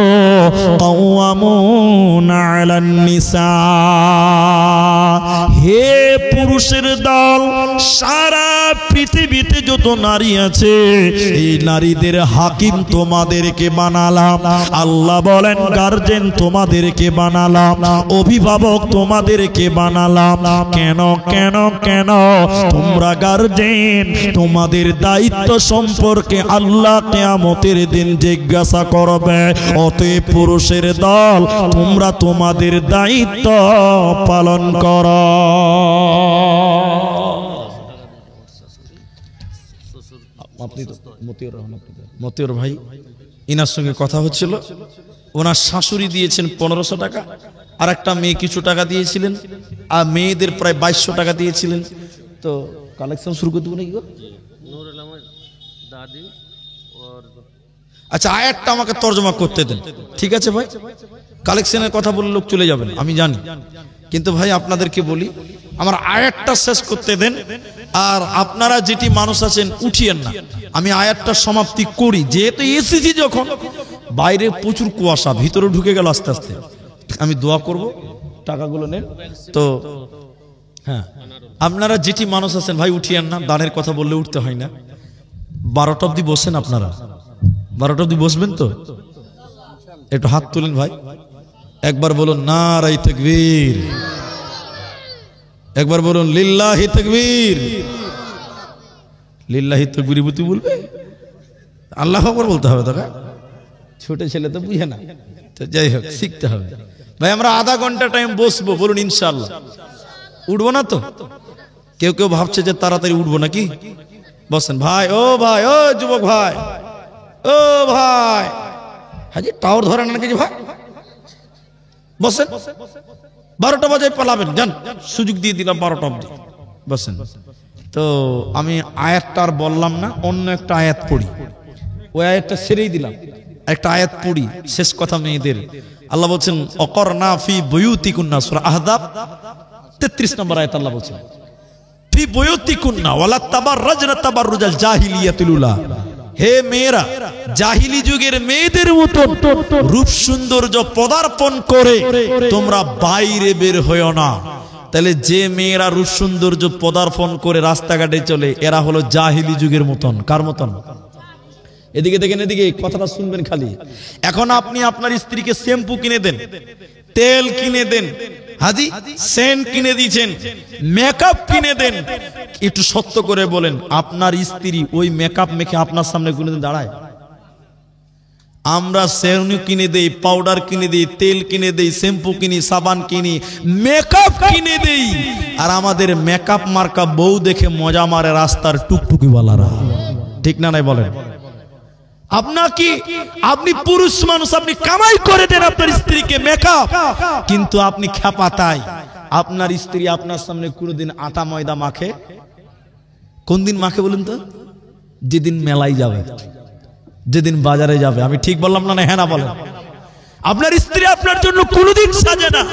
[SPEAKER 1] কাওয়ামুনা আলান নিসা। হে পুরুষের দল, সারা পৃথিবীতে যত নারী আছে এই নারীদের হাকিম তোমাদেরকে বানালাম। আল্লাহ বলেন গার্জেন তোমাদেরকে বানালাম, অভিভাবক তোমাদেরকে বানালাম। কেন কেন কেন? তোমরা গার্জেন, তোমাদের দায়িত্ব সম্পর্কে আল্লাহ কিয়ামতের দিন জিজ্ঞাসা করবে। অতএব পুরুষের দল, তোমরা তোমাদের দায়িত্ব পালন করো। মতিউর ভাই, ইনার সঙ্গে কথা হচ্ছিল, ওনার শাশুড়ি দিয়েছেন 1500 টাকা, আর একটা মেয়ে কিছু টাকা দিয়েছিলেন, আর মেয়েদের প্রায় 2200 টাকা দিয়েছিলেন। তো কালেকশন শুরু করে দেবো নাকি গো? আচ্ছা, আয়াতটা আমাকে তর্জমা করতে দেন, ঠিক আছে ভাই? কালেকশনের কথা বলে লোক চলে যাবেন আমি জানি, কিন্তু ভাই আপনাদেরকে বলি আমার আয়াতটা শেষ করতে দেন। আর আপনারা যেটি মানুষ আছেন উঠিয়েন না, আমি আয়াতটা সমাপ্তি করি। যেহেতু এসেছি যখন, বাইরে প্রচুর কুয়াশা, ভিতরে ঢুকে গেল আস্তে আস্তে। আমি দোয়া করব, টাকাগুলো নেন। তো হ্যাঁ, আপনারা যেটি মানুষ আছেন ভাই উঠিয়েন না, দানের কথা বললে উঠতে হয় না। 12টা অবধি বসেন আপনারা, 12টা অবধি বসবেন তো? একটু হাত তুলেন ভাই, একবার বলুন নারায়ে তাকবীর, একবার বলুন লিল্লাহি তাকবীর। লিল্লাহি তাকবীর বুঝতে বলবে, আল্লাহু আকবার বলতে হবে। তোকে ছোট ছেলে তো বুঝে না, তো যাই হোক শিখতে হবে ভাই। আমরা আধা ঘন্টা টাইম বসবো, বলুন ইনশাআল্লাহ। উঠবো না তো? কেউ কেউ ভাবছে যে তাড়াতাড়ি উঠবো নাকি? বসেন ভাই, ও ভাই, ও যুবক ভাই, ও ভাই, হাজি টাওয়ার ধরে না নাকি ভাই? বসেন, 12টা বাজে পালাবেন, যান, সুযোগ দিয়ে দিলাম 12টা অবধি, বসেন। তো আমি আয়াতটা আর বললাম না, অন্য একটা আয়াত পড়ি। ওই আয়াতটা ছেড়েই দিলাম, একটা আয়াত পড়ি, শেষ কথা মেয়েদের। আল্লাহ বলছেন অকরনা ফি বুয়ুতিকুন্না, সূরা আহজাব 33 নম্বর আয়াত। আল্লাহ বলছেন ফি বুয়ুতিকুন্না ওয়ালা তাবাররাজনা তাবাররুজাল জাহিলিয়াতুল উলা। হে মেয়েরা, জাহিলি যুগের মেয়েদের মতো রূপ সৌন্দর্য পদার্পণ করে তোমরা বাইরে বের হয়ো না। তাহলে যে মেয়েরা রূপ সৌন্দর্য পদার্পণ করে রাস্তাঘাটে চলে, এরা হলো জাহিলি যুগের মতন। কার মতন? এদিকে দেখেন, এদিকে কথাটা শুনবেন খালি। এখন আপনি আপনার স্ত্রীকে শ্যাম্পু কিনে দেন, তেল কিনে দেন, হাজি সেন্ট কিনে দিয়েছেন, মেকআপ কিনে দেন। একটু সত্য করে বলেন, আপনার স্ত্রী ওই মেকআপ মেখে আপনার সামনে কোনোদিন দাঁড়ায়? আমরা সেন্ট কিনে দেই, পাউডার কিনে দেই, তেল কিনে দেই, শ্যাম্পু কিনি, সাবান কিনি, মেকআপ কিনে দেই, আর আমাদের মেকআপ মার্কা বউ দেখে মজা মারে রাস্তার টুকটুকিওয়ালারা। ঠিক না নাই বলেন? আপনাকে, আপনি পুরুষ মানুষ, আপনি কামাই করে দেন আপনার স্ত্রীকে মেকআপ, কিন্তু আপনি খ্যাপা। তাই আপনার স্ত্রী আপনার সামনে কোনদিন আটা ময়দা মাখে? কোন দিন মাখে বলুন তো? যেদিন মেলায় যাবে, যেদিন বাজারে যাবে। আমি ঠিক বললাম না? হ্যাঁ না বলেন? আপনার স্ত্রী আপনার জন্য কোনদিন সাজে না,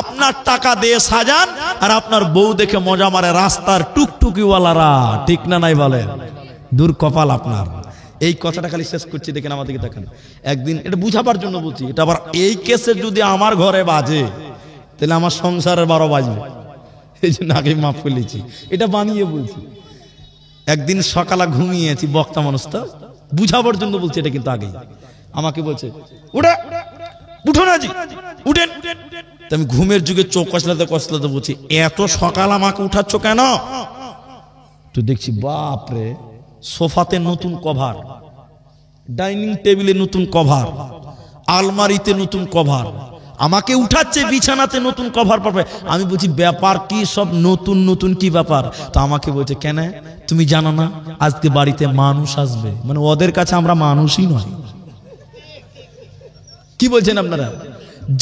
[SPEAKER 1] আপনার টাকা দিয়ে সাজান, আর আপনার বউ দেখে মজা মারে রাস্তার টুকটুকিওয়ালারা। ঠিক না নাই বলেন? দূর কপাল আপনার। এই কথাটা খালি শেষ করছি, দেখেন আমাদেরকে দেখেন। একদিন এটা বুঝাবার জন্য বলছি, এটা আবার এই কেসে যদি আমার ঘরে বাজে তাহলে আমার সংসারের 12 বাজবে, এই জন্য আগে মাফ করে নিয়েছি, এটা বানিয়ে বলছি। একদিন সকালে ঘুমিয়েছি, বক্তা মানুষ তো, বুঝাবার জন্য বলছি এটা, কিন্তু আগে আমাকে বলছে উঠে, উঠো না জি, উঠেন। আমি ঘুমের যুগে চোখ কষলাতে কষলাতে বলছি, এত সকাল আমাকে উঠাচ্ছ কেন? তো দেখছি বাপরে, সোফাতে নতুন কভার, ডাইনিং টেবিলে নতুন কভার, আলমারিতে নতুন কভার, আমাকে উঠাচ্ছে বিছানাতে নতুন কভার পাবে। আমি বলছি ব্যাপার কি, সব নতুন নতুন কি ব্যাপার? তো আমাকে বলছে কেন তুমি জানো না আজকে বাড়িতে মানুষ আসবে? মানে ওদের কাছে আমরা মানুষই নয়। কি বলছেন আপনারা?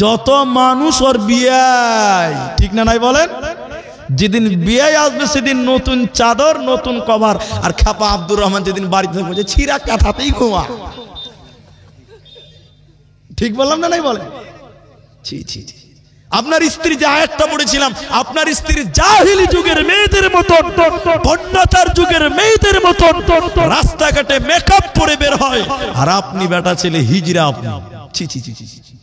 [SPEAKER 1] যত মানুষ ওর বিয়াই, ঠিক না নাই বলেন? যেদিন বিয়াই আসবে সেদিন নতুন চাদর, নতুন কভার। আর খাপা আব্দুর রহমান যেদিন বাড়িতে বলছে ছিঁড়া কাঁথাতেই ঘুমা। ঠিক বললাম না নাই বলেন? ছি ছি ছি। আপনার স্ত্রী যে আয়াতটা পড়েছিলাম, আপনার স্ত্রী জাহিলি যুগের মেয়েদের মতন, বন্যাতার যুগের মেয়েদের মতন রাস্তাঘাটে মেকআপ পরে বের হয়, আর আপনি বেটা ছেলে হিজড়া। আপনি ছি ছি ছি ছি,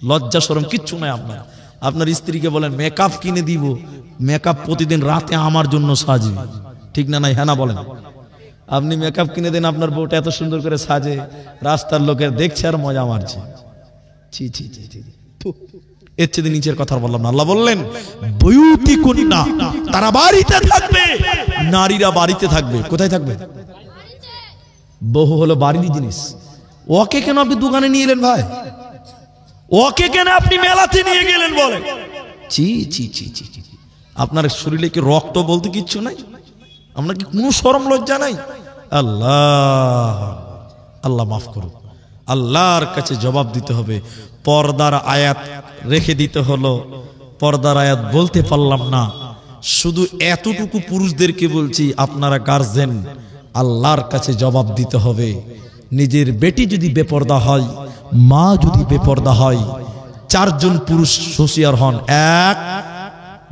[SPEAKER 1] লজ্জা শরম কিচ্ছু নাই আপনার। আপনার স্ত্রীকে বলেন মেকআপ কিনে দিব, মেকআপ প্রতিদিন রাতে আমার জন্য সাজবে, ঠিক না নাই? হ্যাঁ না বলেন? আপনি মেকআপ কিনে দেন, আপনার বউটা এত সুন্দর করে সাজে, রাস্তার লোকের দেখছে আর মজা মারছে। ছি ছি ছি ছি, এর চেয়ে নিচের কথা বললাম না। আল্লাহ বললেন বয়ুতি কন্যা, তারা বাড়িতে থাকবে, নারীরা বাড়িতে থাকবে। কোথায় থাকবে? বহু হলো বাড়ির জিনিস। ওকে কেন আপনি দোকানে নিয়ে এলেন ভাই? ওকে কেন আপনি মেলাতে নিয়ে গেলেন বলেন? ছি ছি ছি ছি ছি, আপনার শরীরে কি রক্ত বলতে কিচ্ছু নাই? আপনার কি কোনো শরম লজ্জা নাই? আল্লাহ আল্লাহ মাফ করুন। আল্লাহর কাছে জবাব দিতে হবে। পর্দার আয়াত রেখে দিতে হলো, পর্দার আয়াত বলতে পারলাম না। শুধু এতটুকু পুরুষদেরকে বলছি, আপনারা গার্জেন, আল্লাহর কাছে জবাব দিতে হবে। নিজের বেটি যদি বেপর্দা হয়, মা যদি বেপর্দা হয়, চারজন পুরুষ হুঁশিয়ার হন। এক,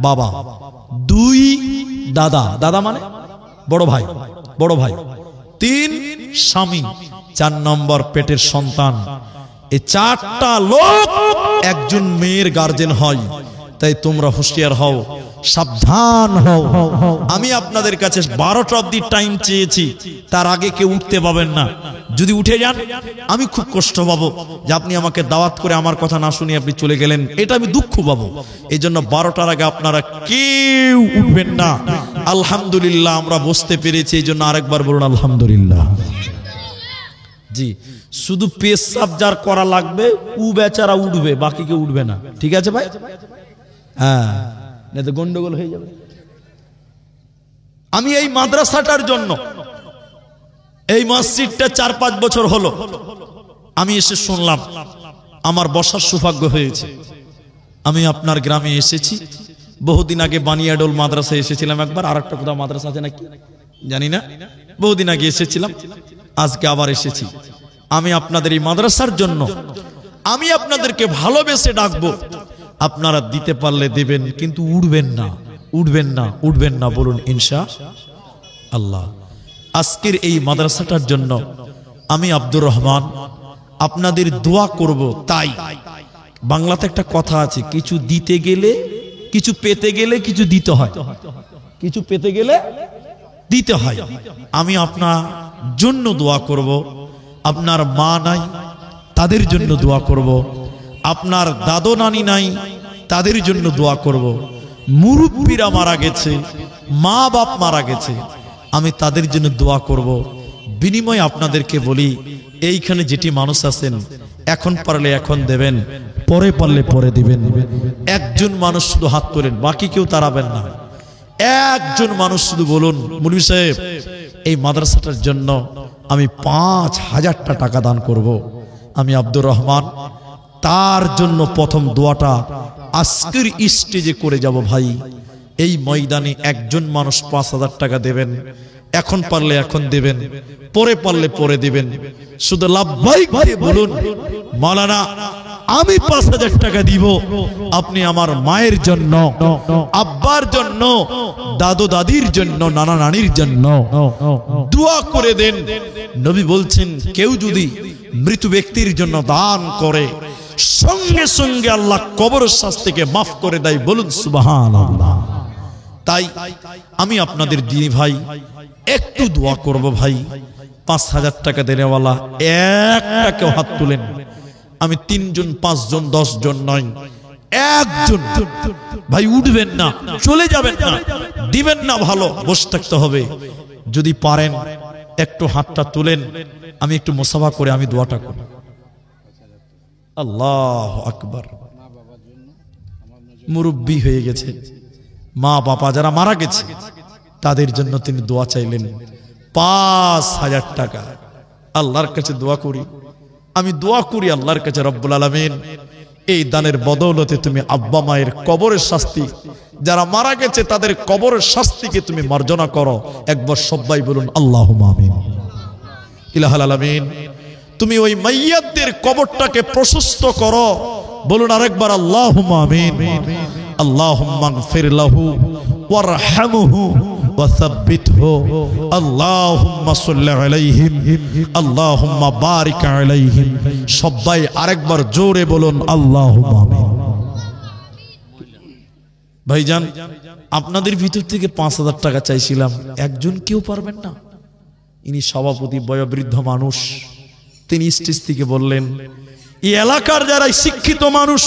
[SPEAKER 1] বাবা। দুই, দাদা, দাদা মানে বড় ভাই, বড় ভাই। তিন, স্বামী। চার নম্বর পেটের সন্তান। এই চারটা লোক একজন মেয়ের গার্জেন হয়। তাই তোমরা হুঁশিয়ার হও, সাবধান হও। আমি আপনাদের কাছে 12টা অবধি টাইম চেয়েছি, তার আগে কেউ উঠতে পাবেন না। যদি উঠে যান আমি খুব কষ্ট পাবো যে আপনি আমাকে দাওয়াত করে আমার কথা না শুনিয়ে আপনি চলে গেলেন, এটা আমি দুঃখ পাবো। এই জন্য 12টার আগে আপনারা কেউ উঠবেন না। আলহামদুলিল্লাহ আমরা বসতে পেরেছি, এই জন্য আরেকবার বলুন আলহামদুলিল্লাহ। জি, শুধু পেশাব যার করা লাগবে ও বেচারা উঠবে, বাকি কেউ উঠবে না। ঠিক আছে ভাই? হ্যাঁ, না তো গন্ডগোল হয়ে যাবে। আমি এই মাদ্রাসাটার জন্য, এই মসজিদটা 4-5 বছর হলো আমি এসে শুনলাম, আমার বসার সৌভাগ্য হয়েছে। আমি আপনার গ্রামে এসেছি, বহুদিন আগে বানিয়াডোল মাদ্রাসায় এসেছিলাম একবার, আর একটা কোথাও মাদ্রাসা আছে নাকি জানি না, বহুদিন আগে এসেছিলাম, আজকে আবার এসেছি। আমি আপনাদের এই মাদ্রাসার জন্য আমি আপনাদেরকে ভালোবেসে ডাকবো, আপনারা দিতে পারলে দেবেন, কিন্তু উঠবেন না, উঠবেন না, উঠবেন না, বলুন ইনশাআল্লাহ। আজকের এই মাদ্রাসাটার জন্য আমি আব্দুর রহমান আপনাদের দোয়া করব। তাই বাংলাতে একটা কথা আছে, কিছু দিতে গেলে, কিছু পেতে গেলে কিছু দিতে হয়, কিছু পেতে গেলে দিতে হয়। আমি আপনার জন্য দোয়া করব। আপনার মা নাই তাদের জন্য দোয়া করব, আপনার দাদু নানি নাই তাদের জন্য দোয়া করব, মুরব্বীরা মারা গেছে, মা বাপ মারা গেছে, আমি তাদের জন্য দোয়া করব। বিনিময়ে আপনাদেরকে বলি, এইখানে যেটি মানুষ আছেন, এখন পারলে এখন দেবেন, পরে পারলে পরে দিবেন। একজন মানুষ শুধু হাত তোলেন, বাকি কেউ তাড়াবেন না। একজন মানুষ শুধু বলুন, মুলবি সাহেব এই মাদ্রাসাটার জন্য আমি 5000 টাকা দান করব। আমি আব্দুর রহমান তার জন্য প্রথম দোয়াটা আজকের স্টেজে করে যাব। ভাই এই ময়দানে একজন মানুষ 5000 টাকা দেবেন, এখন পারলে এখন দেবেন, পরে পারলে পরে দিবেন। শুধু লাভবাহিক ভাবে বলুন, মাওলানা আমি 5000 টাকা দিব, আপনি আমার মায়ের জন্য, আব্বার জন্য, দাদু দাদির জন্য, নানা নানির জন্য দোয়া করে দেন। নবী বলছেন, কেউ যদি মৃত ব্যক্তির জন্য দান করে, সঙ্গে সঙ্গে আল্লাহ কবরের শাস্তিকে মাফ করে দেয়। বলুন সুবহানাল্লাহ। তাই আমি আপনাদের দিনী ভাই একটু দোয়া করব। ভাই 5000 টাকা দেনেওয়ালা একটা কেউ হাত তুলেন। আমি 3 জন, 5 জন, 10 জন নয়, একজন ভাই উঠবেন না, চলে যাবেন না, দিবেন না, ভালো বসে থাকতে হবে। যদি পারেন একটু হাতটা তুলেন, আমি একটু মুসাফা করে আমি দোয়াটা করি। আল্লাহু আকবার। মুরব্বি হয়ে গেছে, মা বাবা যারা মারা গেছে তাদের জন্য তিনি দোয়া চাইলেন ৫,০০০ টাকা। আল্লাহর কাছে দোয়া করি, আমি দোয়া করি আল্লাহর কাছে, রব্বুল আলামিন এই দানের বদৌলতে তুমি আব্বা মায়ের কবরের শাস্তি, যারা মারা গেছে তাদের কবরের শাস্তিকে তুমি মার্জনা করো। একবার সবাই বলুন আল্লাহুম্মা আমিন। ইলাহুল আলামিন তুমি ওই মাইয়াতদের কবরটাকে প্রশস্ত করো, বলুন আরেকবার আল্লাহুম্মা আমিন। আল্লাহুম্মা গফির লাহু ওয়ারহামহু ওয়াসাব্বিতহু, আল্লাহুম্মা সাল্লি আলাইহিম, আল্লাহুম্মা বারিক আলাইহিম। সবাই আরেকবার জোরে বলুন আল্লাহুম্মা আমিন। ভাইজান, আপনাদের ভিতর থেকে ৫,০০০ টাকা চাইছিলাম, একজন কেউ পারবেন না? ইনি সভাপতি, বয়োবৃদ্ধ মানুষ, তিনি স্টেজ থেকে বললেন এই এলাকার যারা শিক্ষিত মানুষ,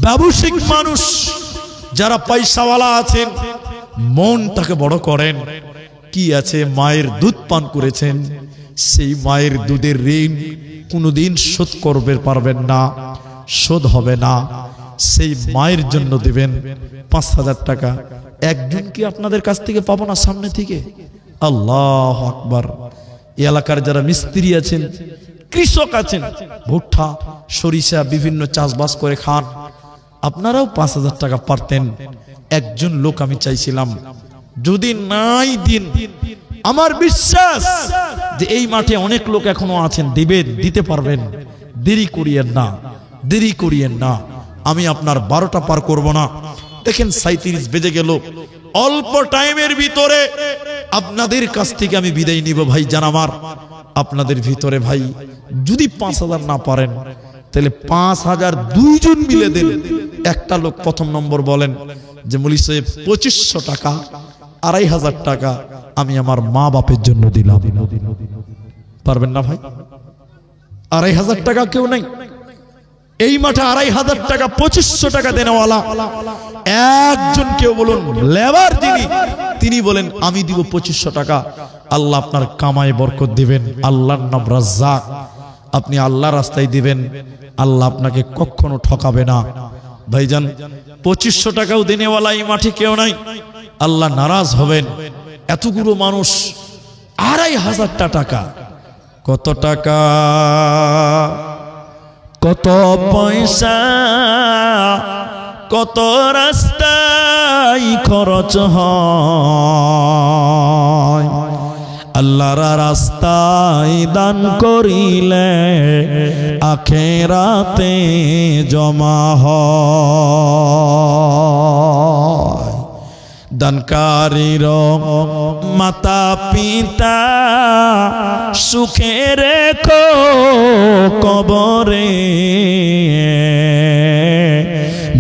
[SPEAKER 1] ব্যবসায়িক মানুষ, যারা পয়সাওয়ালা আছেন, মনটাকে বড় করেন। কি আছে, মায়ের দুধ পান করেছেন, সেই মায়ের দুধের ঋণ কোনোদিন শোধ করতে পারবেন না, শোধ হবে না, সেই মায়ের জন্য দিবেন ৫,০০০ টাকা। একজন কি আপনাদের কাছ থেকে পাবো না সামনে থেকে? আল্লাহু আকবার। এলাকার যারা মিস্ত্রি আছেন, কৃষক আছেন, ভুট্টা সরিষা বিভিন্ন চাষবাস করে খান, আপনারাও ৫,০০০ টাকা পারতেন। একজন লোক আমি চাইছিলাম, যদি নাই দিন, আমার বিশ্বাস যে এই মাঠে অনেক লোক এখনো আছেন, দিবেন, দিতে পারবেন। দেরি করিয়েন না, দেরি করিয়েন না। আমি আপনার ১২টা পার করব না। দেখেন ৩৭ বেজে গেল, অল্প টাইমের ভিতরে আপনাদের কাছ থেকে আমি বিদায় নিব। ভাই জান আমার, আপনাদের ভিতরে ভাই যদি ৫,০০০ না পারেন তাহলে ৫,০০০ দুইজন মিলে দেন। একটা লোক প্রথম নম্বর বলেন যে মৌলী সাহেব ২৫০০ টাকা, ২৫০০ টাকা আমি আমার মা বাপের জন্য দিলাম। পারবেন না ভাই? ২৫০০ টাকা কেউ নাই এই মাঠে? ২৫০০ টাকা, ২৫০০ টাকা দেনেওয়ালা একজন কেউ বলুন। লেবার যিনি, তিনি বলেন আমি দিব ২৫০০ টাকা। আল্লাহ আপনার কামায় বরকত দিবেন। আল্লাহর নাম রাজ্জাক, আপনি আল্লাহ রাস্তায় দিবেন, আল্লাহ আপনাকে কখনো ঠকাবে না। ভাইজান, ২৫০০ টাকাও দেনেওয়ালা এই মাঠে কেউ নাই, আল্লাহ নারাজ হবেন। এতগুলো মানুষ ২৫০০ টাকা, কত টাকা, কত পয়সা, কত রাস্তায় খরচ হয়। আল্লাহর রাস্তায় দান করিলে আখিরাতে জমা হয়। দানকারীর মাতা পিতা সুখে রেখো কবরে,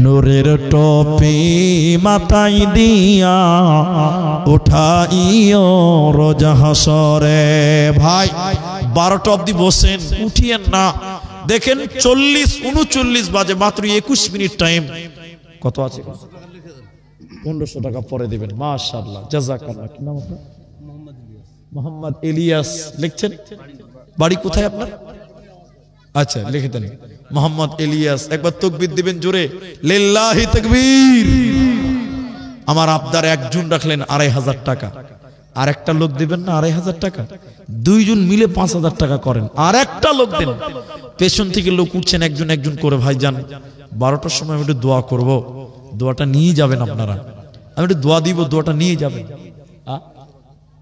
[SPEAKER 1] নূরের টপি মাথায় দিয়া উঠাইও রোজ হাসরে। ভাই ১২টা অবধি বসেন, উঠিয়েন না। দেখেন ৪০-৩৯ বাজে, মাত্র ২১ মিনিট টাইম। কত আছে? ১৫০০ টাকা পরে দিবেন। মাশাআল্লাহ, জাযাকাল্লাহ। কি নাম আপনার? মোহাম্মদ ইলিয়াস। লিখছেন? বাড়ি কোথায় আপনার? আচ্ছা, লিখে দেন মোহাম্মদ ইলিয়াস। একবার তাকবীর দিবেন জোরে, লিল্লাহি তাকবীর। আমার আবদার একজন রাখলেন ২৫০০ টাকা, আর একটা লোক দিবেন না ২৫০০ টাকা, দুইজন মিলে ৫,০০০ টাকা করেন। আর একটা লোক দেন, পেছন থেকে লোক উঠছেন একজন একজন করে। ভাইজান ১২টার সময় আমি একটু দোয়া করব, দোয়াটা নিয়ে যাবেন আপনারা। আমি একটু দোয়া দিব, দোয়াটা নিয়ে যাবেন।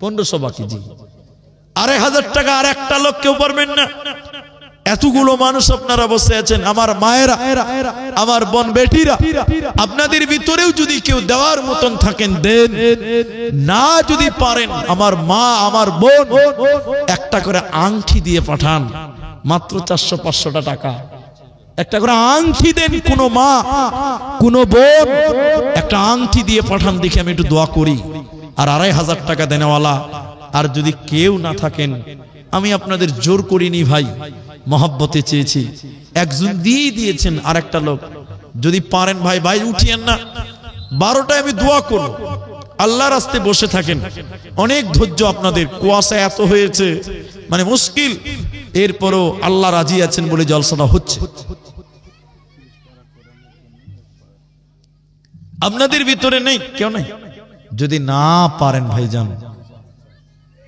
[SPEAKER 1] ১৫০০ বাকি। জি, ২৫০০ টাকা আর একটা লোক কেউ পারবেন না? এতগুলো মানুষ আপনারা বসে আছেন, আমার মায়েরা, আমার বোন বেটিরা, আপনাদের ভিতরেও যদি কেউ দেওয়ার মতন থাকেন দেন, না যদি পারেন আমার মা আমার বোন একটা করে আংটি দিয়ে পাঠান। মাত্র ৪০০-৫০০ টাকা একটা করে আংটি দেন। কোন মা কোন বোন একটা আংটি দিয়ে পাঠান, দেখি আমি একটু দোয়া করি। আর ২৫০০ টাকা দেনেওয়ালা আর যদি কেউ না থাকেন, আমি আপনাদের জোর করিনি ভাই, মহব্বতে চেয়েছি। একজন দিয়ে দিয়েছেন, আর একটা লোক যদি পারেন ভাই ভাই উঠিয়েন না, 12টায় আমি দোয়া করব, আল্লাহর রাস্তায় বসে থাকেন। অনেক ধৈর্য আপনাদের, কুয়াশা এত হয়েছে মানে মুশকিল, এরপরও আল্লাহ রাজি আছেন বলে জলসাটা হচ্ছে। আপনাদের ভিতরে নেই, কেউ নাই। যদি না পারেন ভাইজান,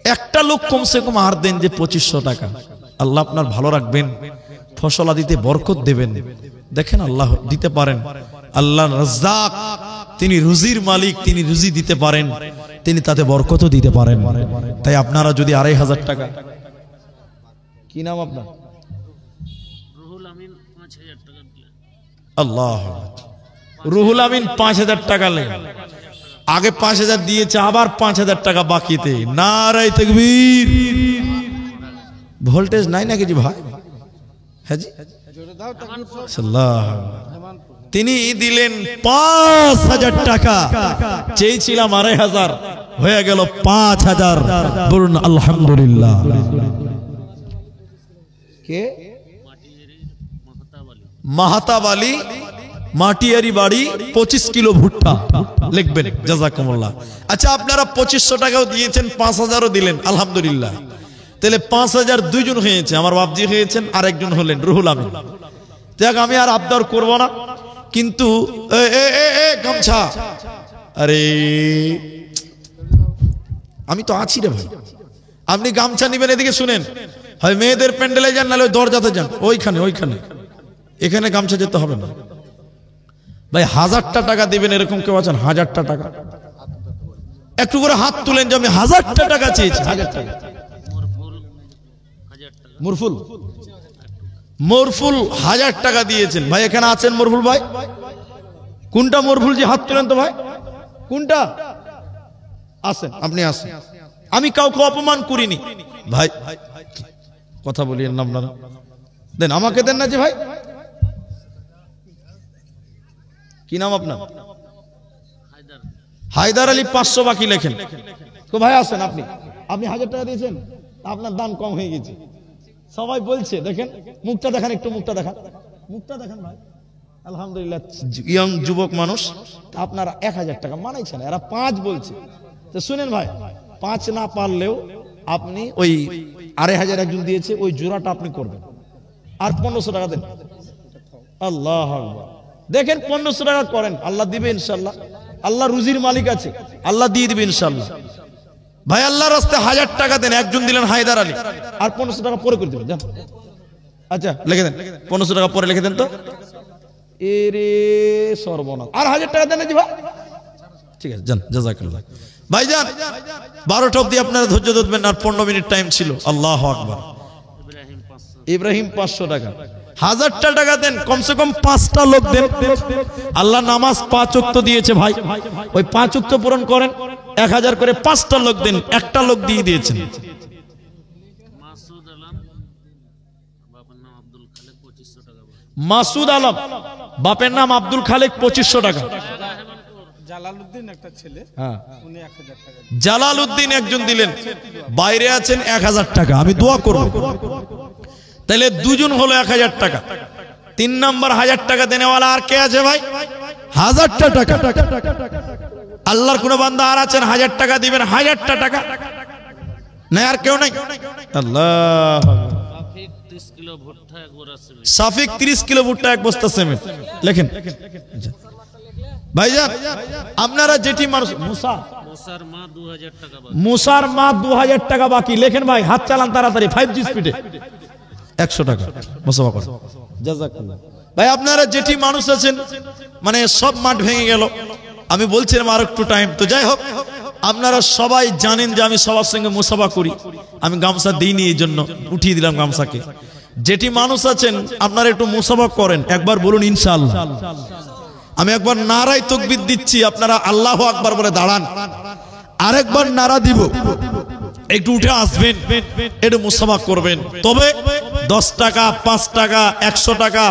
[SPEAKER 1] একটা লোক কমসে কম আর দেন যে 2500 টাকা, আল্লাহ আপনার ভালো রাখবেন, ফসল আদিতে বরকত দেবেন। দেখেন আল্লাহ দিতে পারেন, আল্লাহ রাজ্জাক, তিনি রুজির মালিক, তিনি রুজি দিতে পারেন, তিনি তাতে বরকতও দিতে পারেন। তাই আপনারা যদি 2500 টাকা, কি নাম আপনার?
[SPEAKER 2] রুহুল আমিন 5000 টাকা দিলেন।
[SPEAKER 1] আল্লাহ, রুহুল আমিন 5000 টাকা লেন, আগে 5000 দিয়েছে, আবার 5000 টাকা বাকিতে। নারায়ে তাকবীর। ভোল্টেজ নাই নাকি জি ভাই? হ্যাঁ জি, তিনি দিলেন 5000 টাকা, চেয়েছিলাম 2500, হয়ে গেল 5000। বলুন আলহামদুলিল্লাহ। কে? মাহাতাব আলী, মাটিয়ারি বাড়ি, 25 কিলো ভুট্টা লিখবেন, জাযাকুমুল্লাহ। আচ্ছা, আপনারা 2500 টাকাও দিয়েছেন, 5000ও দিলেন, আলহামদুলিল্লাহ। তাহলে 5000 দুইজন হয়েছে, আমার বাপজি হয়েছেন, আরেকজন হলেন রুহুল আমিন। দেখ, আমি আর আবদার করব না, কিন্তু গামছা, আরে আমি তো আছি রে ভাই, আপনি গামছা নিবেন, এদিকে শুনেন, হয় মেয়েদের প্যান্ডেলে যান, নাহলে দরজাতে যান, ওইখানে এখানে গামছা যেতে হবে না ভাই। 1000টা টাকা দিবেন, এরকম কেউ আছেন? 1000টা টাকা একটু করে হাত তুলেন যে আমি 1000টা টাকা চেয়েছি। 1000 টাকা। মরফুল 1000 টাকা দিয়েছেন ভাই। এখানে আছেন মরফুল ভাই? কোনটা মরফুল জি? হাত তুলেন তো ভাই, কোনটা? আসেন, আপনি আসেন। আমি কাউকে অপমান করিনি ভাই, কথা বলিয়েন না আপনারা। দেন, আমাকে দেন না যে ভাই। কি নাম আপনার? হায়দার আলী। 500 বাকি লেখেন তো ভাই। আসেন, আপনি 1000 টাকা দিয়েছেন, আপনার দাম কম হয়ে গেছে, সবাই বলছে। দেখেন মুখটা দেখান, একটু মুখটা দেখান, মুখটা দেখান ভাই। আলহামদুলিল্লাহ, ইয়ং যুবক মানুষ, আপনারা 1000 টাকা মানাইছেন, এরা 5 বলছে। তো শুনেন ভাই, 5 না পারলেও আপনি ওই 2500 একজন দিয়েছে, ওই জোড়াটা আপনি করবেন, আর 1500 টাকা দেন। আল্লাহ আকবার। দেখেন 1500 টাকা করেন, আল্লাহ দিবে ইনশাল্লাহ। আল্লাহ রুজির মালিক আছে, আল্লাহ দিয়ে দিবে ইনশাল্লাহ। ভাই আল্লাহর রাস্তায় 1000 টাকা দেন, একজন দিলেন হায়দার আলী, আর 1500 টাকা পরে করে দেবেন, জান। আচ্ছা, লিখে দেন, 1500 টাকা পরে লিখে দেন তো। এরে সর্বনাশ, আর 1000 টাকা দেন জি ভাই। ঠিক আছে, জান, জাযাকাল্লাহ। ভাইজান 12টা অবধি আপনারা ধৈর্য ধরবেন, আর 15 মিনিট টাইম ছিল। আল্লাহু আকবার। ইব্রাহিম 500 টাকা। 1000টা টাকা দেন, কমসে কম 5টা লোক দেন। আল্লাহ নামাজ 5 ওয়াক্ত দিয়েছে ভাই, ওই 5 ওয়াক্ত পূরণ করেন। 1000 করে 5টা লোক দেন, একটা লোক দিয়ে দিয়েছেন। মাসুদ আলম, বাপের নাম আব্দুল খালেক, 2500 টাকা।
[SPEAKER 3] জালালউদ্দিন একটা ছেলে, উনি 1000 টাকা।
[SPEAKER 1] জালালউদ্দিন একজন দিলেন, বাইরে আছেন, 1000 টাকা। আমি দোয়া করব, তাহলে দুজন হলো 1000 টাকা। 3 নাম্বার 1000 টাকা দেনেওয়ালা আর কে আছে ভাই? 1000টা টাকা। আল্লাহর কোন বান্দা আর আছেন 1000 টাকা দিবেন? 1000টা টাকা না, আর কেউ নাই? আল্লাহ। সাফিক 30 কিলো ভুট্টা, 1 বস্তা সিমেন্ট লেখেন। ভাইজান আপনারা যেটি মানুষ, মুসার মা 2000 টাকা বাকি লেখেন ভাই। হাত চালান তাড়াতাড়ি, 5G স্পিডে। 100 টাকা মুসাফা করেন, জাযাকাল্লাহ। ভাই আপনারা যেটি মানুষ আছেন, মানে সব মাঠ ভেঙে গেল, আমি বলছিলাম আর একটু টাইম। তো যাই হোক, আপনারা সবাই জানেন যে আমি সবার সঙ্গে মুসাফা করি। আমি গামছা দিইনি, এই জন্য উঠিয়ে দিলাম গামছাকে। যেটি মানুষ আছেন আপনারা একটু মুসাফা করেন, একবার বলুন ইনশাআল্লাহ। আমি একবার নারায়ে তাকবীর দিচ্ছি, আপনারা আল্লাহু আকবার বলে দাঁড়ান। আরেকবার নারা দিব, একটু উঠে আসবেন, একটু মুসাফা করবেন। তবে 10 টাকা, 5 টাকা, 100 টাকা